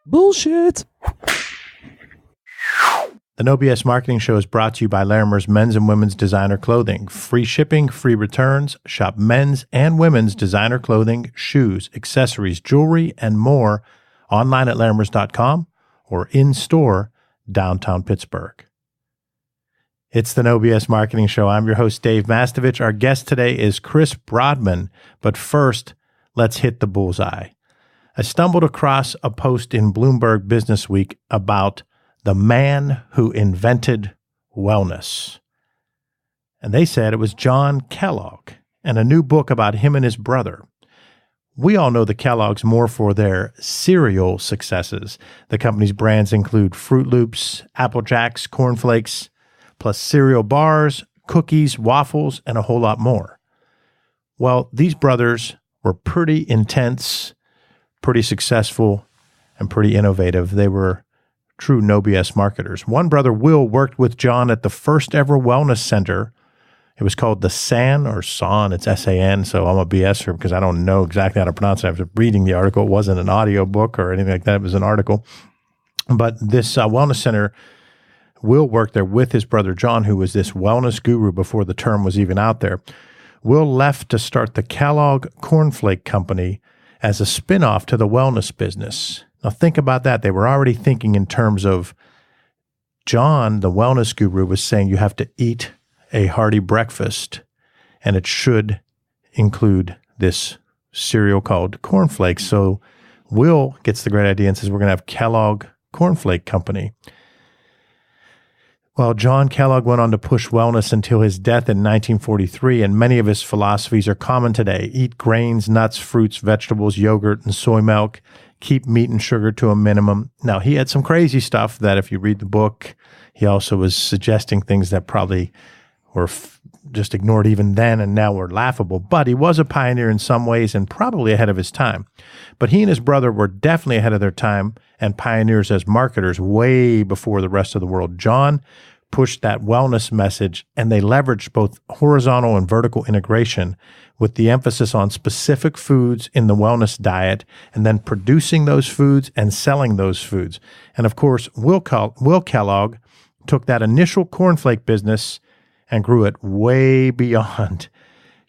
Bullshit. The No BS Marketing Show is brought to you by Larimer's men's and women's designer clothing. Free shipping, free returns. Shop men's and women's designer clothing, shoes, accessories, jewelry, and more online at larimers.com or in-store downtown Pittsburgh. It's the No BS Marketing Show. I'm your host, Dave Mastovich. Our guest today is Chris Brodman. But first, let's hit the bullseye. I stumbled across a post in Bloomberg Business Week about the man who invented wellness. And they said it was John Kellogg and a new book about him and his brother. We all know the Kellogg's more for their cereal successes. The company's brands include Fruit Loops, Apple Jacks, Corn Flakes, plus cereal bars, cookies, waffles, and a whole lot more. Well, these brothers were pretty intense, pretty successful, and pretty innovative. They were true no BS marketers. One brother, Will, worked with John at the first ever wellness center. It was called the SAN or SAN. It's S-A-N, so I'm a BSer because I don't know exactly how to pronounce it. I was reading the article. It wasn't an audio book or anything like that. It was an article. But this wellness center, Will worked there with his brother John, who was this wellness guru before the term was even out there. Will left to start the Kellogg Cornflake Company as a spinoff to the wellness business. Now think about that. They were already thinking in terms of John, the wellness guru, was saying you have to eat a hearty breakfast, and it should include this cereal called cornflakes. So Will gets the great idea and says we're going to have Kellogg Cornflake Company. Well, John Kellogg went on to push wellness until his death in 1943, and many of his philosophies are common today. Eat grains, nuts, fruits, vegetables, yogurt, and soy milk. Keep meat and sugar to a minimum. Now, he had some crazy stuff that if you read the book, he also was suggesting things that probably were just ignored even then and now were laughable. But he was a pioneer in some ways and probably ahead of his time. But he and his brother were definitely ahead of their time and pioneers as marketers way before the rest of the world. John pushed that wellness message, and they leveraged both horizontal and vertical integration with the emphasis on specific foods in the wellness diet and then producing those foods and selling those foods. And of course, Will Kellogg took that initial cornflake business and grew it way beyond.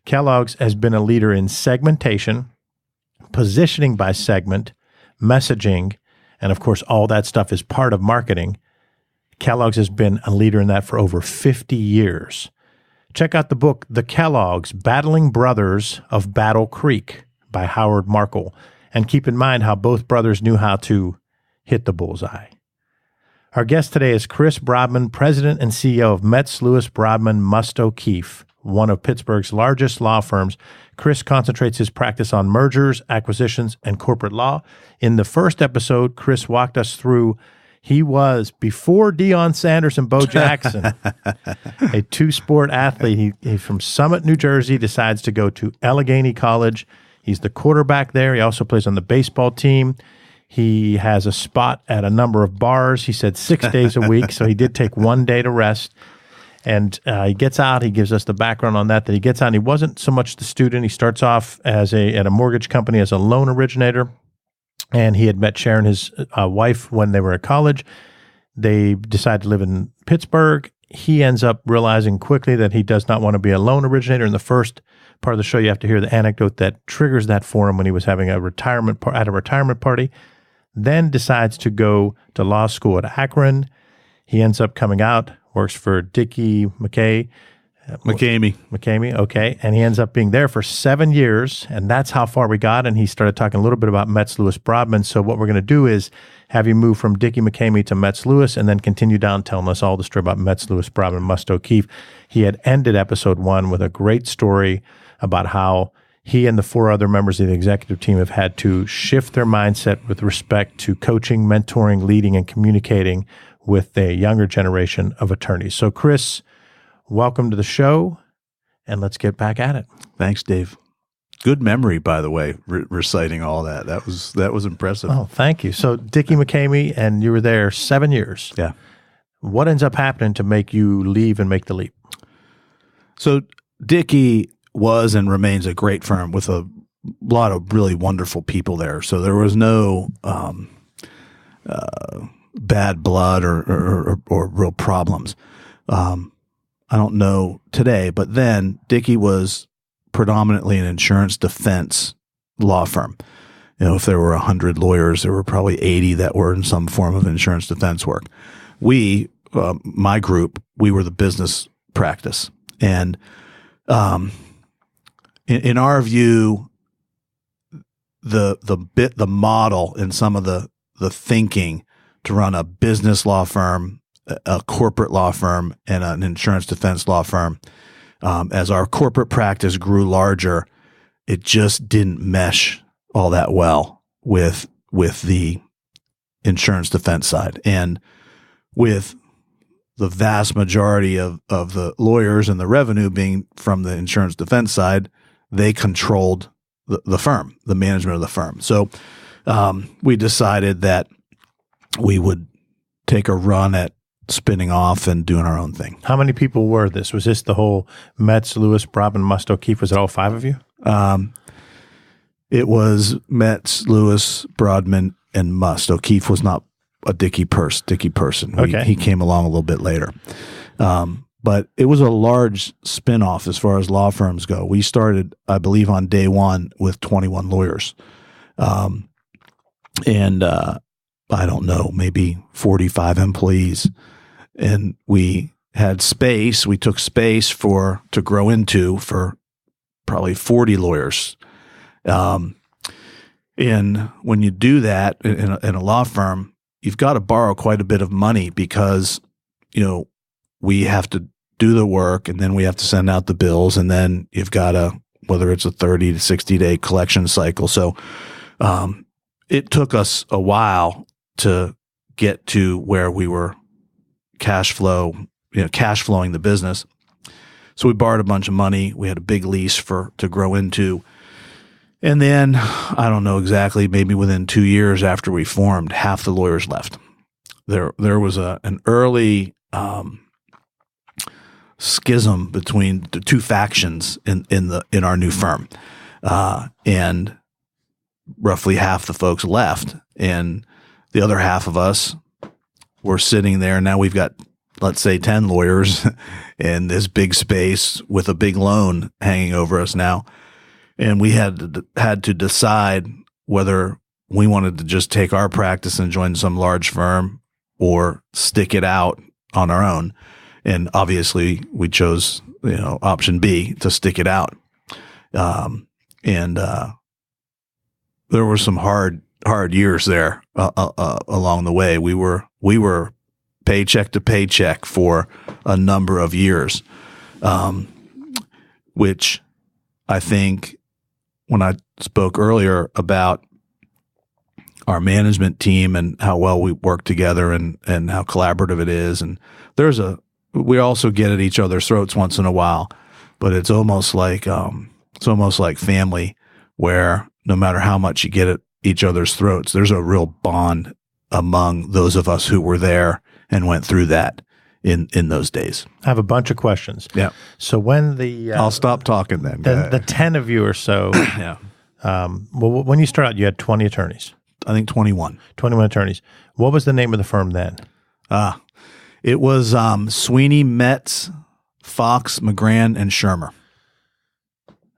Kellogg's has been a leader in segmentation, positioning by segment, messaging, and of course, all that stuff is part of marketing. Kellogg's has been a leader in that for over 50 years. Check out the book, The Kellogg's, Battling Brothers of Battle Creek by Howard Markle. And keep in mind how both brothers knew how to hit the bullseye. Our guest today is Chris Brodman, President and CEO of Metz, Lewis, Brodman, Mastovich, one of Pittsburgh's largest law firms. Chris concentrates his practice on mergers, acquisitions, and corporate law. In the first episode, Chris walked us through he was, before Deion Sanders and Bo Jackson, a two-sport athlete. He from Summit, New Jersey, decides to go to Allegheny College. He's the quarterback there. He also plays on the baseball team. He has a spot at a number of bars. He said 6 days a week, so he did take 1 day to rest. And he gets out. He gives us the background on that he gets out. And he wasn't so much the student. He starts off at a mortgage company as a loan originator. And he had met Sharon, his wife, when they were at college. They decided to live in Pittsburgh. He ends up realizing quickly that he does not want to be a loan originator. In the first part of the show, you have to hear the anecdote that triggers that for him when he was having a retirement party. Then decides to go to law school at Akron. He ends up coming out, works for Dickie McCamey, okay. And he ends up being there for 7 years, and that's how far we got. And he started talking a little bit about Metz Lewis Brodman. So what we're going to do is have you move from Dickie McCamey to Metz Lewis and then continue down telling us all the story about Metz Lewis Brodman, Mastovich. He had ended episode 1 with a great story about how he and the 4 other members of the executive team have had to shift their mindset with respect to coaching, mentoring, leading, and communicating with the younger generation of attorneys. So Chris, welcome to the show, and let's get back at it. Thanks, Dave. Good memory, by the way, reciting all that. That was impressive. Oh, thank you. So Dickie McCamey, and you were there 7 years. Yeah. What ends up happening to make you leave and make the leap? So Dickie was and remains a great firm with a lot of really wonderful people there. So there was no bad blood or real problems. I don't know today, but then Dickey was predominantly an insurance defense law firm. If there were 100 lawyers, there were probably 80 that were in some form of insurance defense work. We, my group, we were the business practice. And in our view, the model and some of the thinking to run a business law firm, a corporate law firm, and an insurance defense law firm, as our corporate practice grew larger, it just didn't mesh all that well with the insurance defense side. And with the vast majority of the lawyers and the revenue being from the insurance defense side, they controlled the firm, the management of the firm. So we decided that we would take a run at spinning off and doing our own thing. How many people were this? Was this the whole Metz, Lewis, Brodman, Mastovich? Was it all 5 of you? It was Metz, Lewis, Brodman, and Must. O'Keefe was not a Dickey person. Okay. He came along a little bit later. But it was a large spinoff as far as law firms go. We started, I believe, on day one with 21 lawyers. And I don't know, maybe 45 employees. And we had space. We took space to grow into for probably 40 lawyers. And when you do that in a law firm, you've got to borrow quite a bit of money because, we have to do the work and then we have to send out the bills, and then you've got whether it's a 30 to 60 day collection cycle. So, it took us a while to get to where we were cash flowing the business. So we borrowed a bunch of money. We had a big lease to grow into. And then, I don't know exactly, maybe within 2 years after we formed, half the lawyers left. There was an early schism between the two factions in our new firm, and roughly half the folks left, and the other half of us were sitting there. Now we've got, let's say, 10 lawyers in this big space with a big loan hanging over us now. And we had to decide whether we wanted to just take our practice and join some large firm or stick it out on our own. And obviously we chose, option B, to stick it out. And there were some hard years there along the way. We were paycheck to paycheck for a number of years, which I think, when I spoke earlier about our management team and how well we work together and how collaborative it is, and we also get at each other's throats once in a while, but it's almost like family, where no matter how much you get at each other's throats, there's a real bond among those of us who were there and went through that in those days. I have a bunch of questions. Yeah. So when I'll stop talking then. The 10 of you or so. Yeah. Well, when you start out, you had 20 attorneys. I think 21. 21 attorneys. What was the name of the firm then? It was Sweeney, Metz, Fox, McGran, and Shermer.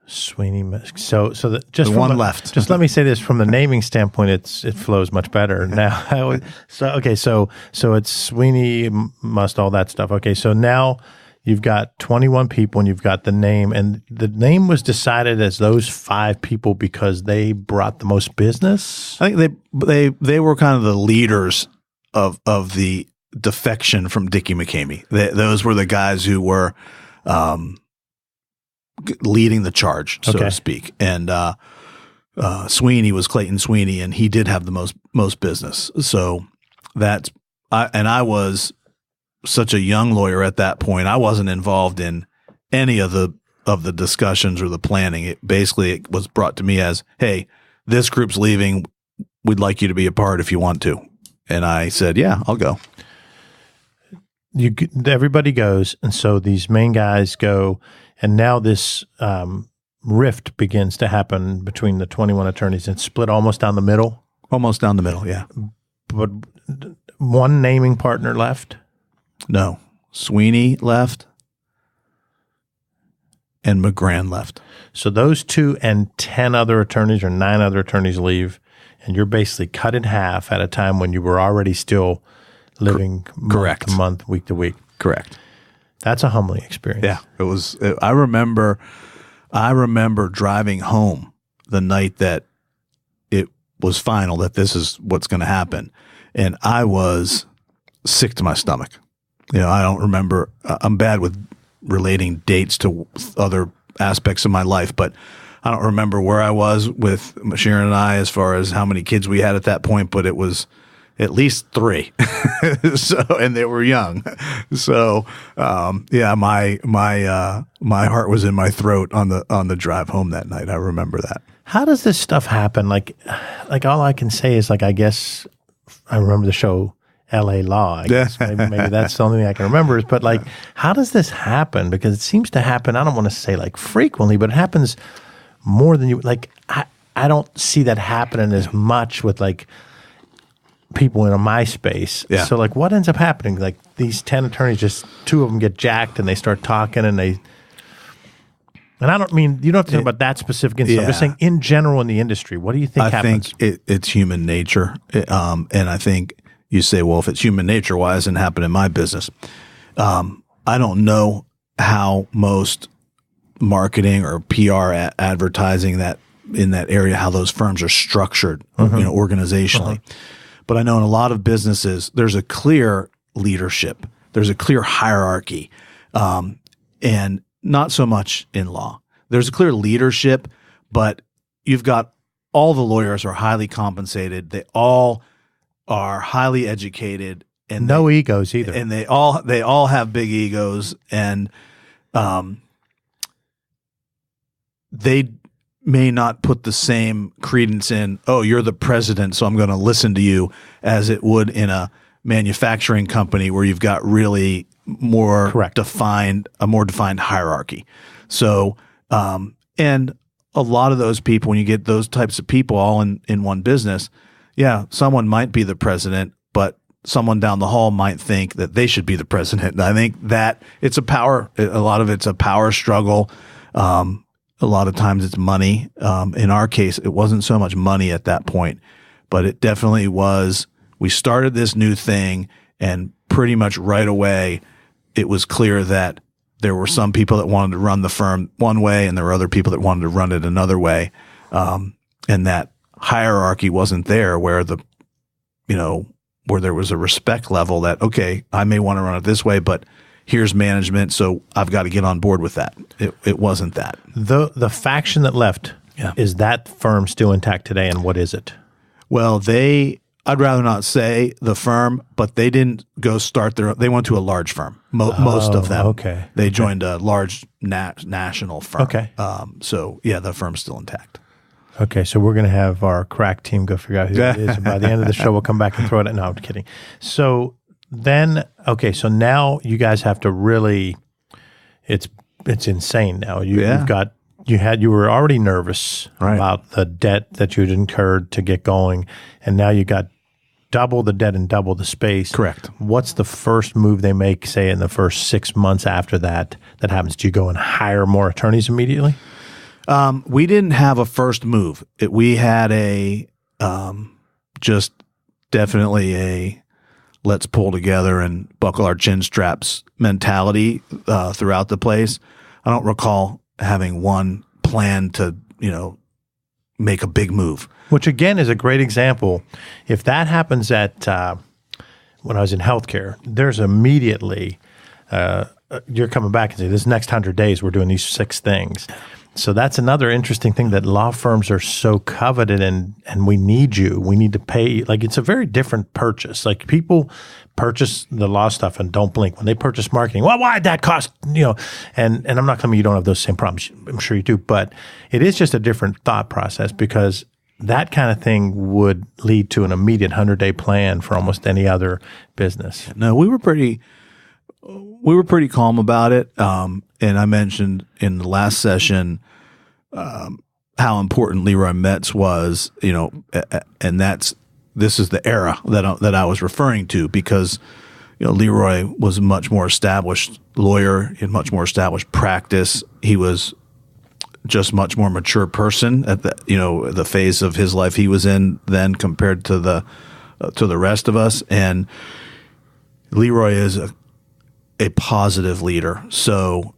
Sweeney. So left. Just let me say this, from the naming standpoint, it flows much better now. So it's Sweeney, Must, all that stuff. Okay, so now you've got 21 people and you've got the name, and the name was decided as those 5 people because they brought the most business. I think they were kind of the leaders of the defection from Dickey McCamey. Those were the guys who were leading the charge, so to speak. And Sweeney was Clayton Sweeney, and he did have the most business. So I was such a young lawyer at that point. I wasn't involved in any of the discussions or the planning. It was brought to me as, hey, this group's leaving. We'd like you to be a part if you want to. And I said, yeah, I'll go. Everybody goes, and so these main guys go, and now this rift begins to happen between the 21 attorneys and split almost down the middle. Almost down the middle, yeah. but one naming partner left. No, Sweeney left, and McGran left. So those 2 and 10 other attorneys or 9 other attorneys leave, and you're basically cut in half at a time when you were already still living month to month, week to week. Correct. That's a humbling experience. Yeah, it was. I remember driving home the night that it was final that this is what's going to happen, and I was sick to my stomach. I don't remember. I'm bad with relating dates to other aspects of my life, but I don't remember where I was with Sharon and I as far as how many kids we had at that point, but it was at least 3. And they were young. So, my heart was in my throat on the drive home that night. I remember that. How does this stuff happen? Like all I can say is I guess I remember the show LA Law. I guess maybe that's the only thing I can remember is, but how does this happen? Because it seems to happen, I don't want to say frequently, but it happens more than you, I don't see that happening as much with people in a MySpace. Yeah. So what ends up happening? These 10 attorneys, just 2 of them get jacked and they start talking and I don't mean, you don't have to talk about that specific instance. I'm just saying in general in the industry, what do you think happens? I think it's human nature. And I think you say, well, if it's human nature, why doesn't it happen in my business? I don't know how most marketing or PR advertising that in that area, how those firms are structured, organizationally. But I know in a lot of businesses, there's a clear leadership. There's a clear hierarchy, and not so much in law. There's a clear leadership, but you've got all the lawyers are highly compensated. They all are highly educated, and no egos either. And they all have big egos, and they may not put the same credence in, oh, you're the president, so I'm going to listen to you, as it would in a manufacturing company where you've got really more defined hierarchy. So, and a lot of those people, when you get those types of people all in one business, someone might be the president, but someone down the hall might think that they should be the president. And I think that a lot of it's a power struggle. A lot of times it's money. In our case, it wasn't so much money at that point, but it definitely was. We started this new thing, and pretty much right away, it was clear that there were some people that wanted to run the firm one way, and there were other people that wanted to run it another way. And that hierarchy wasn't there where where there was a respect level that, okay, I may want to run it this way, but here's management, so I've got to get on board with that. It wasn't that. The faction that left, is that firm still intact today, and what is it? Well, I'd rather not say the firm, but they didn't go start they went to a large firm, most of them. Okay. They joined a large national firm. Okay. So, the firm's still intact. Okay, so we're going to have our crack team go figure out who it is, and by the end of the show, we'll come back and throw it at – no, I'm kidding. So then, so now you guys have to really – it's insane now. You were already nervous about the debt that you'd incurred to get going, and now you got double the debt and double the space. Correct. What's the first move they make, say, in the first 6 months after that happens? Do you go and hire more attorneys immediately? We didn't have a first move. We had just definitely a let's pull together and buckle our chin straps mentality throughout the place. I don't recall having one plan to, make a big move. Which again is a great example. If that happens at when I was in healthcare, there's immediately you're coming back and say, this next 100 days we're doing these 6 things. So that's another interesting thing, that law firms are so coveted, and we need you. We need to pay. It's a very different purchase. People purchase the law stuff and don't blink. When they purchase marketing, well, why'd that cost? And I'm not claiming you don't have those same problems. I'm sure you do, but it is just a different thought process, because that kind of thing would lead to an immediate 100-day plan for almost any other business. No, we were pretty calm about it. And I mentioned in the last session how important Leroy Metz was, and that's this is the era that I was referring to, because Leroy was a much more established lawyer, he had much more established practice. He was just much more mature person at the phase of his life he was in then compared to the rest of us. And Leroy is a positive leader, so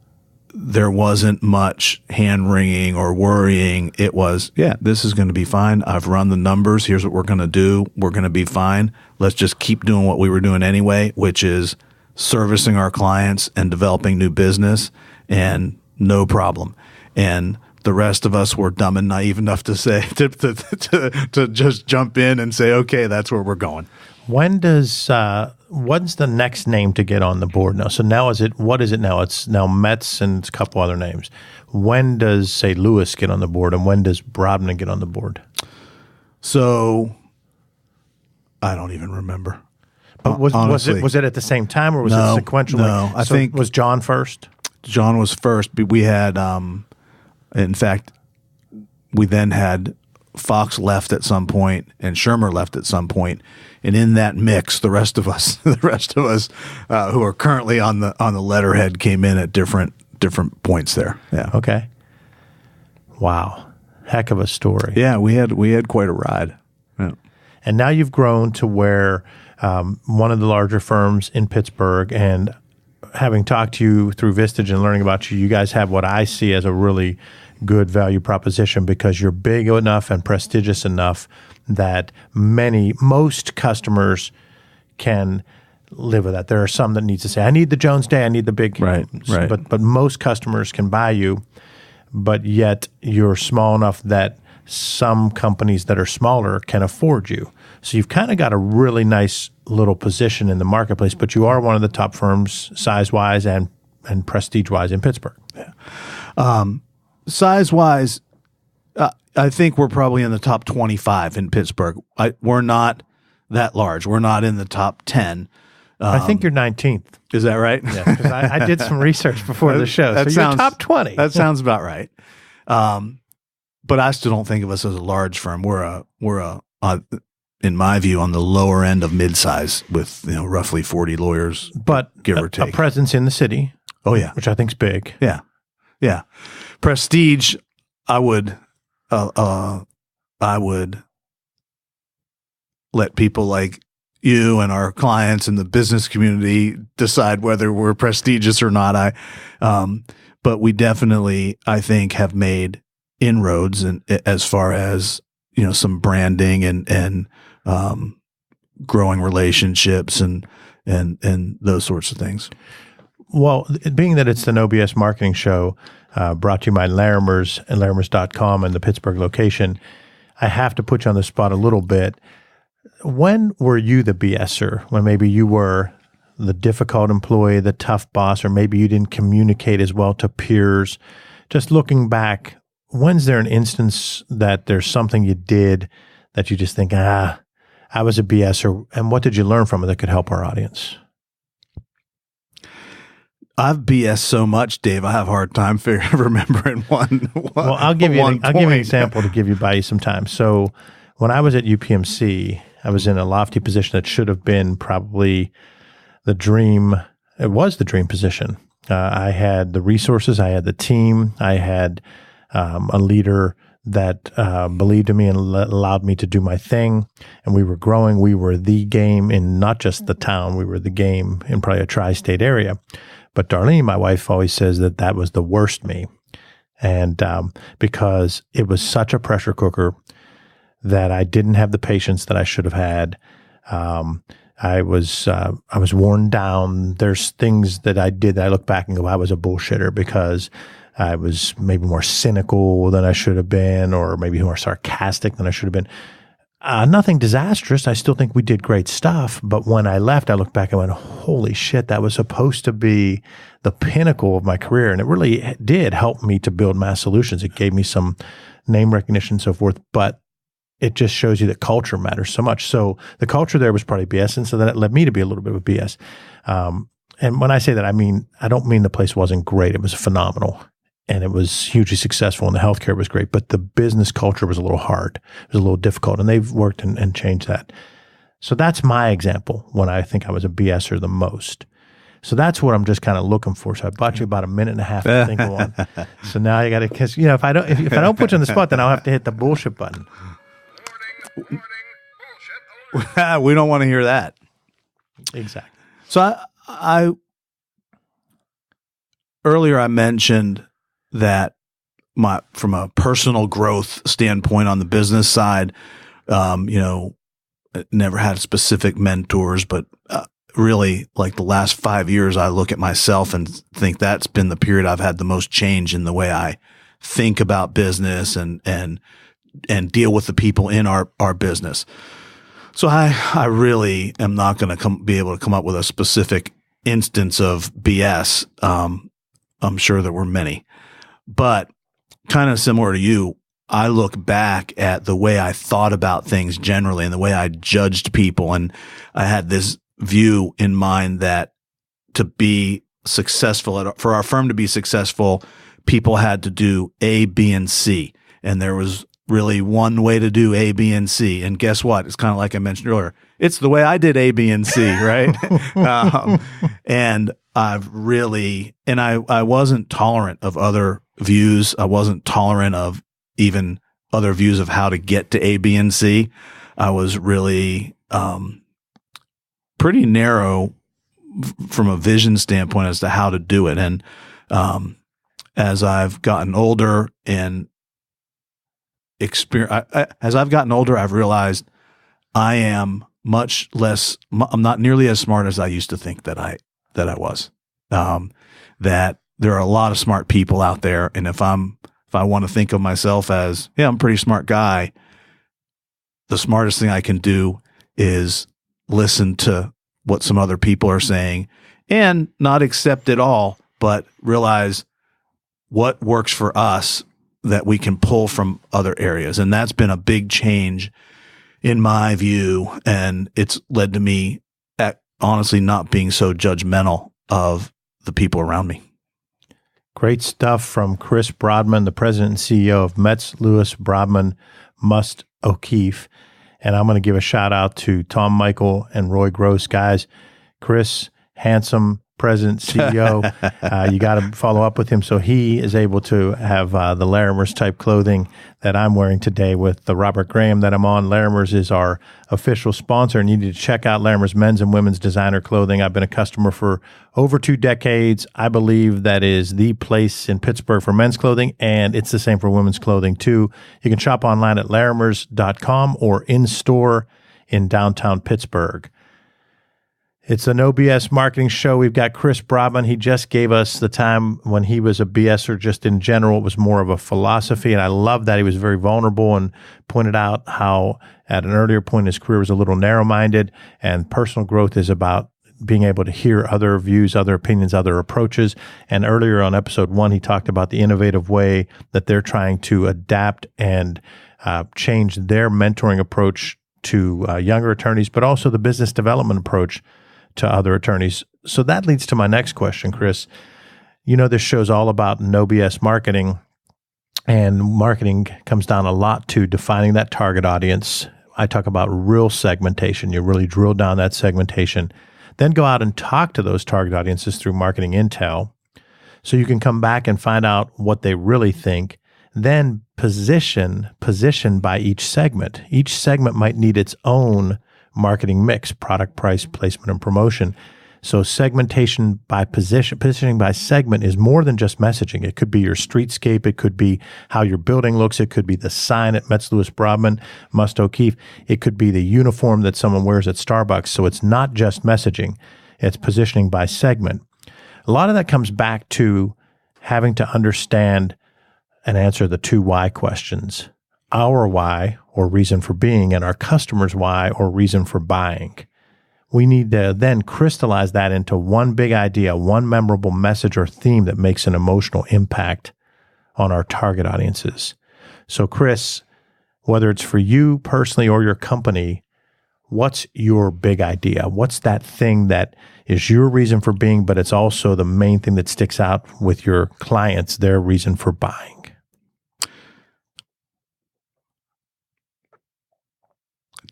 there wasn't much hand-wringing or worrying. It was, this is going to be fine. I've run the numbers. Here's what we're going to do. We're going to be fine. Let's just keep doing what we were doing anyway, which is servicing our clients and developing new business, and no problem. And the rest of us were dumb and naive enough to say to just jump in and say, okay, that's where we're going. What's the next name to get on the board now? So now what is it now? It's now Metz and a couple other names. When does, say, Lewis get on the board, and when does Brodman get on the board? So I don't even remember. But was it at the same time, or was it sequentially? No, I think was John first? John was first. But we had, in fact, we then had Fox left at some point and Shermer left at some point, and in that mix, the rest of us who are currently on the letterhead came in at different points there. Yeah. Okay. Wow, heck of a story. Yeah, we had quite a ride. Yeah. And now you've grown to where one of the larger firms in Pittsburgh, and having talked to you through Vistage and learning about you, you guys have what I see as a really good value proposition, because you're big enough and prestigious enough that most customers can live with that. There are some that need to say, I need the Jones Day, I need the big, right. But most customers can buy you, but yet you're small enough that some companies that are smaller can afford you. So you've kind of got a really nice little position in the marketplace, but you are one of the top firms size-wise and prestige-wise in Pittsburgh. Yeah. Size-wise, I think we're probably in the top 25 in Pittsburgh. We're not that large. We're not in the top 10. I think you're 19th. Is that right? Yeah, because I did some research before the show. So you're top 20. That sounds about right. But I still don't think of us as a large firm. We're in my view, on the lower end of midsize with roughly 40 lawyers, but give or take. A presence in the city. Oh yeah, which I think's big. Yeah. Prestige, I would let people like you and our clients and the business community decide whether we're prestigious or not. But we definitely, I think, have made inroads as far as some branding and growing relationships and those sorts of things. Well, being that it's the No BS Marketing Show, brought to you by Larimers and Larimers.com and the Pittsburgh location, I have to put you on the spot a little bit. When were you the BSer? When maybe you were the difficult employee, the tough boss, or maybe you didn't communicate as well to peers? Just looking back, when's there an instance that there's something you did that you just think, I was a BSer, and what did you learn from it that could help our audience? I've BS so much, Dave. I have a hard time remembering one. Well, I'll give you an example to buy you some time. So when I was at UPMC, I was in a lofty position that should have been probably the dream. It was the dream position. I had the resources. I had the team. I had a leader that believed in me and allowed me to do my thing. And we were growing. We were the game in not just the town. We were the game in probably a tri-state area. But Darlene, my wife, always says that was the worst me. And because it was such a pressure cooker that I didn't have the patience that I should have had. I was worn down. There's things that I did that I look back and go, I was a bullshitter because I was maybe more cynical than I should have been, or maybe more sarcastic than I should have been. Nothing disastrous. I still think we did great stuff. But when I left, I looked back and went, holy shit, that was supposed to be the pinnacle of my career. And it really did help me to build Mass Solutions. It gave me some name recognition and so forth. But it just shows you that culture matters so much. So the culture there was probably BS. And so that led me to be a little bit of a BS. And when I say that, I don't mean the place wasn't great. It was phenomenal. And it was hugely successful, and the healthcare was great, but the business culture was a little hard. It was a little difficult, and they've worked and changed that. So that's my example when I think I was a BSer the most. So that's what I'm just kind of looking for. So I bought you about a minute and a half to think of one. So now you got to, because if I don't put you on the spot, then I'll have to hit the bullshit button. Bullshit. We don't want to hear that. Exactly. So I earlier I mentioned that from a personal growth standpoint on the business side, never had specific mentors, but really like the last 5 years, I look at myself and think that's been the period I've had the most change in the way I think about business and deal with the people in our business. So I really am not going to be able to come up with a specific instance of BS. I'm sure there were many, but kind of similar to you, I look back at the way I thought about things generally and the way I judged people. And I had this view in mind that to be successful, for our firm to be successful, people had to do A, B, and C. And there was really one way to do A, B, and C. And guess what? It's kind of like I mentioned earlier. It's the way I did A, B, and C, right? And I've really, and I wasn't tolerant of other views. I wasn't tolerant of even other views of how to get to A, B, and C. I was really pretty narrow from a vision standpoint as to how to do it. And as I've gotten older and as I've gotten older, I've realized I am much less. I'm not nearly as smart as I used to think that I was. That there are a lot of smart people out there, and if I want to think of myself as, I'm a pretty smart guy, the smartest thing I can do is listen to what some other people are saying and not accept it all, but realize what works for us that we can pull from other areas. And that's been a big change in my view. And it's led to me honestly not being so judgmental of the people around me. Great stuff from Chris Brodman, the president and CEO of Metz, Lewis, Brodman, Must, O'Keefe. And I'm going to give a shout out to Tom Michael and Roy Gross. Guys, Chris, handsome president, CEO. You got to follow up with him so he is able to have the Larimers type clothing that I'm wearing today with the Robert Graham that I'm on. Larimers is our official sponsor, and you need to check out Larimers men's and women's designer clothing. I've been a customer for over 2 decades. I believe that is the place in Pittsburgh for men's clothing, and it's the same for women's clothing too. You can shop online at larimers.com or in store in downtown Pittsburgh. It's a No BS marketing show. We've got Chris Brodman. He just gave us the time when he was a BSer just in general. It was more of a philosophy, and I love that. He was very vulnerable and pointed out how at an earlier point in his career was a little narrow-minded, and personal growth is about being able to hear other views, other opinions, other approaches. And earlier on episode 1, he talked about the innovative way that they're trying to adapt and change their mentoring approach to younger attorneys, but also the business development approach to other attorneys. So that leads to my next question, Chris. You know, this show's all about no BS marketing, and marketing comes down a lot to defining that target audience. I talk about real segmentation. You really drill down that segmentation, then go out and talk to those target audiences through marketing intel so you can come back and find out what they really think, then position by each segment. Each segment might need its own marketing mix: product, price, placement, and promotion. So segmentation by positioning by segment is more than just messaging. It could be your streetscape. It could be how your building looks. It could be the sign at Metz, Lewis, Brodman, Must, O'Keefe. It could be the uniform that someone wears at Starbucks. So it's not just messaging. It's positioning by segment. A lot of that comes back to having to understand and answer the 2 why questions: our why, or reason for being, and our customer's why, or reason for buying. We need to then crystallize that into one big idea, one memorable message or theme that makes an emotional impact on our target audiences. So Chris, whether it's for you personally or your company, what's your big idea? What's that thing that is your reason for being, but it's also the main thing that sticks out with your clients, their reason for buying?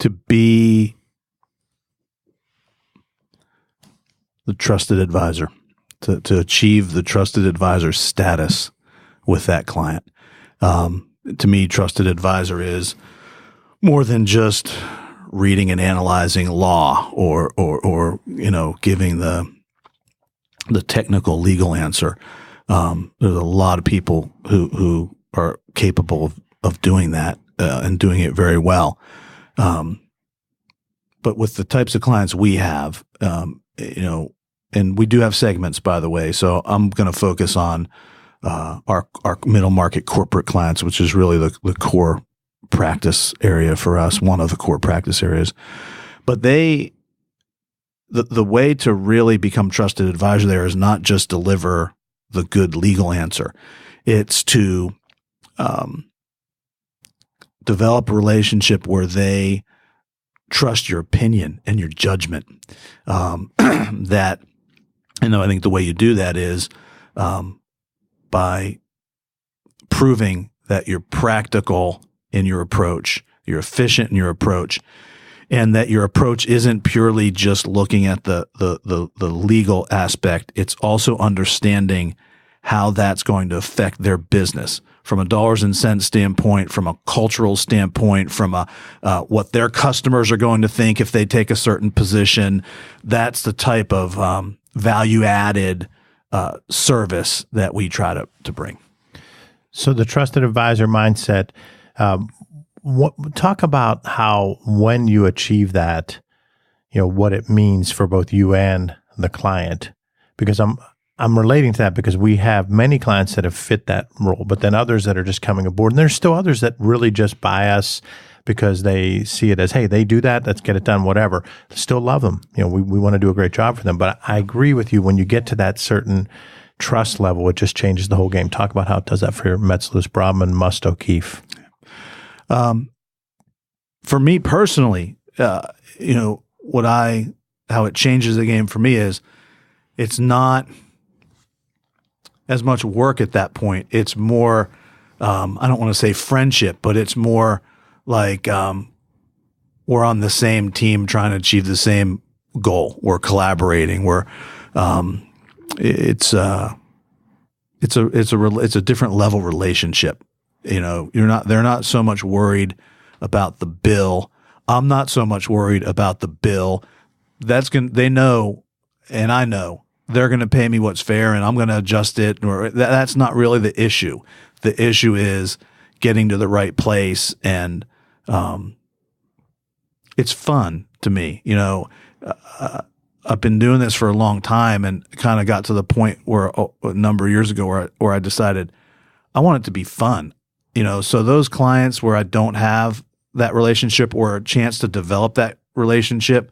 To be the trusted advisor, to achieve the trusted advisor status with that client. To me, trusted advisor is more than just reading and analyzing law or giving the technical legal answer. There's a lot of people who are capable of doing that and doing it very well. But with the types of clients we have, and we do have segments, by the way. So I'm going to focus on our middle market corporate clients, which is really the core practice area for us, one of the core practice areas. But the way to really become trusted advisor there is not just deliver the good legal answer. It's to develop a relationship where they trust your opinion and your judgment. I think the way you do that is by proving that you're practical in your approach, you're efficient in your approach, and that your approach isn't purely just looking at the legal aspect. It's also understanding how that's going to affect their business from a dollars and cents standpoint, from a cultural standpoint, from what their customers are going to think if they take a certain position. That's the type of value-added service that we try to bring. So the trusted advisor mindset, talk about how when you achieve that, what it means for both you and the client, because I'm relating to that because we have many clients that have fit that role, but then others that are just coming aboard. And there's still others that really just buy us because they see it as, hey, they do that, let's get it done, whatever. Still love them. We want to do a great job for them. But I agree with you, when you get to that certain trust level, it just changes the whole game. Talk about how it does that for your Metz, Lewis, Brodman, Must, O'Keefe. For me personally, how it changes the game for me is it's not as much work at that point. It's more, I don't want to say friendship, but it's more like we're on the same team trying to achieve the same goal. We're collaborating. It's a different level relationship. They're not so much worried about the bill. I'm not so much worried about the bill. They know, and I know, they're going to pay me what's fair and I'm going to adjust it. Or that's not really the issue. The issue is getting to the right place. And, it's fun to me. I've been doing this for a long time and kind of got to the point where a number of years ago where I decided I want it to be fun. So those clients where I don't have that relationship or a chance to develop that relationship,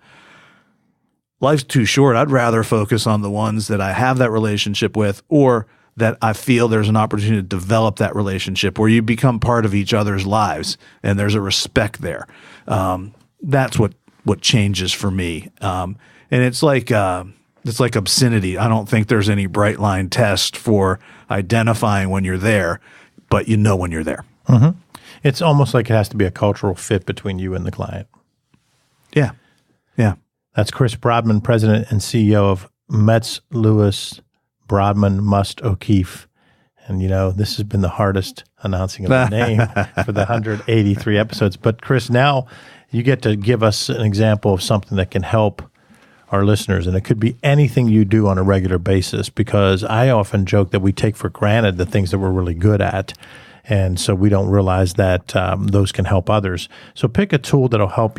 life's too short. I'd rather focus on the ones that I have that relationship with, or that I feel there's an opportunity to develop that relationship where you become part of each other's lives and there's a respect there. That's what changes for me. And it's like obscenity. I don't think there's any bright line test for identifying when you're there, but when you're there. Mm-hmm. It's almost like it has to be a cultural fit between you and the client. Yeah. Yeah. That's Chris Brodman, President and CEO of Metz, Lewis, Brodman, Must, O'Keefe. And, this has been the hardest announcing of the name for the 183 episodes. But, Chris, now you get to give us an example of something that can help our listeners. And it could be anything you do on a regular basis, because I often joke that we take for granted the things that we're really good at. And so we don't realize that those can help others. So pick a tool that'll help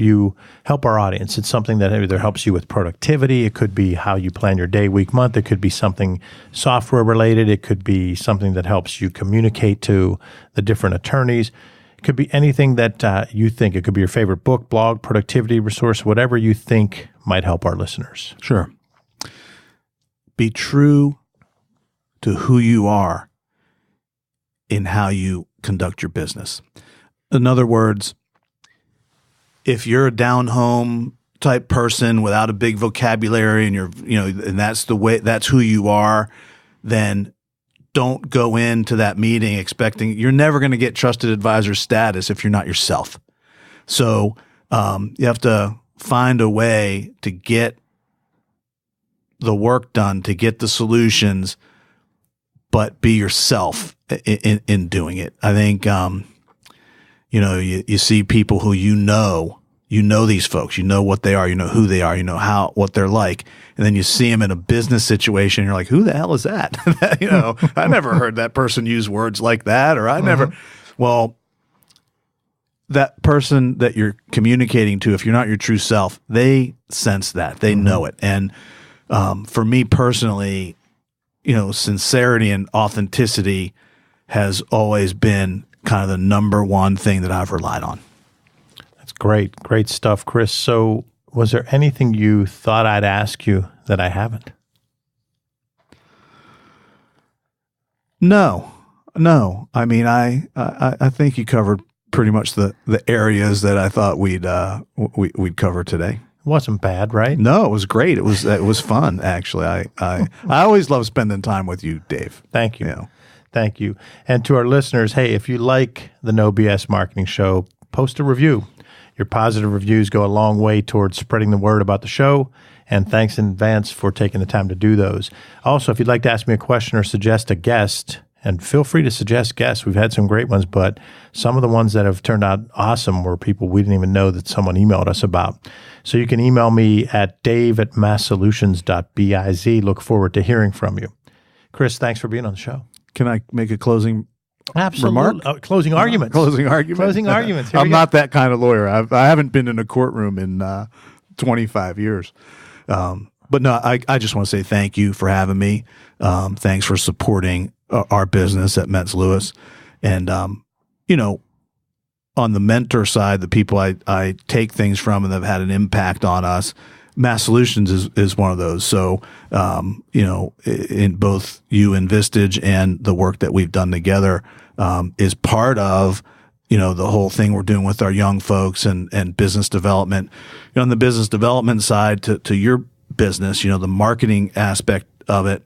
our audience. It's something that either helps you with productivity. It could be how you plan your day, week, month. It could be something software related. It could be something that helps you communicate to the different attorneys. It could be anything that you think. It could be your favorite book, blog, productivity resource, whatever you think might help our listeners. Sure. Be true to who you are in how you conduct your business. In other words, if you're a down home type person without a big vocabulary and and that's who you are, then don't go into that meeting expecting you're never going to get trusted advisor status if you're not yourself. So you have to find a way to get the work done to get the solutions, but be yourself in doing it. I think, you see people who you know these folks, you know what they are, you know who they are, you know what they're like. And then you see them in a business situation. And you're like, who the hell is that? I never heard that person use words like that, or well, that person that you're communicating to, if you're not your true self, they sense that, they know it. And, for me personally, sincerity and authenticity has always been kind of the number one thing that I've relied on. That's great. Great stuff, Chris. So was there anything you thought I'd ask you that I haven't? No. I mean, I think you covered pretty much the areas that I thought we'd cover today. It wasn't bad, right? No, it was great. It was fun, actually. I always love spending time with you, Dave. Thank you. Thank you. And to our listeners, hey, if you like the No BS Marketing Show, post a review. Your positive reviews go a long way towards spreading the word about the show, and thanks in advance for taking the time to do those. Also, if you'd like to ask me a question or suggest a guest, and feel free to suggest guests. We've had some great ones, but some of the ones that have turned out awesome were people we didn't even know that someone emailed us about. So you can email me at dave@masssolutions.biz. Look forward to hearing from you. Chris, thanks for being on the show. Can I make a closing remark? Closing arguments. Closing arguments. I'm not that kind of lawyer. I haven't been in a courtroom in 25 years. But no, I just want to say thank you for having me. Thanks for supporting our business at Metz Lewis. And, on the mentor side, the people I take things from and that have had an impact on us, Mass Solutions is one of those. So, in both you and Vistage and the work that we've done together is part of, the whole thing we're doing with our young folks and business development. On the business development side to your business, the marketing aspect of it.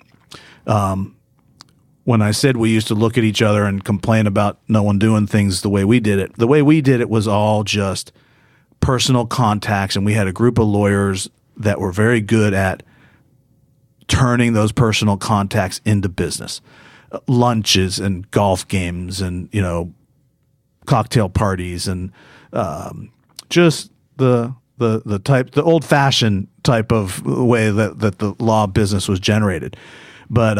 When I said we used to look at each other and complain about no one doing things the way we did it was all just personal contacts, and we had a group of lawyers that were very good at turning those personal contacts into business. Lunches and golf games and, cocktail parties and just the old-fashioned type of way that the law business was generated. But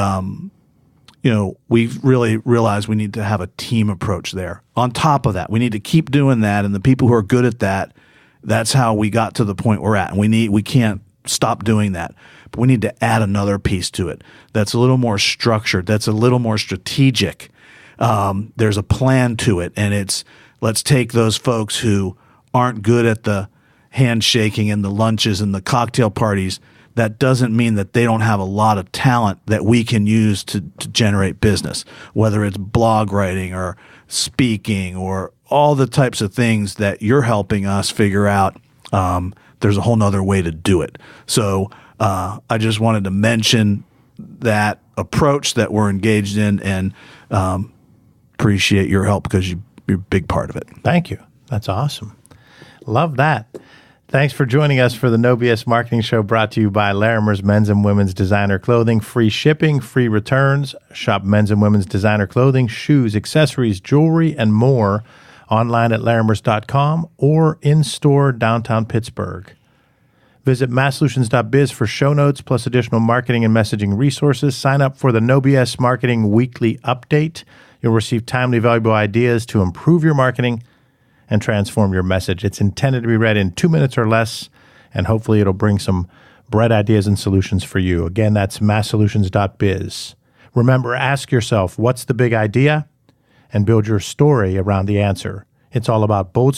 we've really realized we need to have a team approach there. On top of that, we need to keep doing that, and the people who are good at that, that's how we got to the point we're at. And we can't stop doing that. But we need to add another piece to it that's a little more structured, that's a little more strategic. There's a plan to it, and it's let's take those folks who aren't good at the handshaking and the lunches and the cocktail parties. That doesn't mean that they don't have a lot of talent that we can use to generate business, whether it's blog writing or speaking or all the types of things that you're helping us figure out. There's a whole nother way to do it. So I just wanted to mention that approach that we're engaged in, and appreciate your help because you're a big part of it. Thank you. That's awesome. Love that. Thanks for joining us for the No BS Marketing Show, brought to you by Larimer's Men's and Women's Designer Clothing. Free shipping, free returns. Shop men's and women's designer clothing, shoes, accessories, jewelry, and more online at larimers.com or in-store downtown Pittsburgh. Visit masssolutions.biz for show notes plus additional marketing and messaging resources. Sign up for the No BS Marketing Weekly Update. You'll receive timely, valuable ideas to improve your marketing and transform your message. It's intended to be read in 2 minutes or less, and hopefully it'll bring some bright ideas and solutions for you. Again, that's masssolutions.biz. Remember, ask yourself, what's the big idea? And build your story around the answer. It's all about bold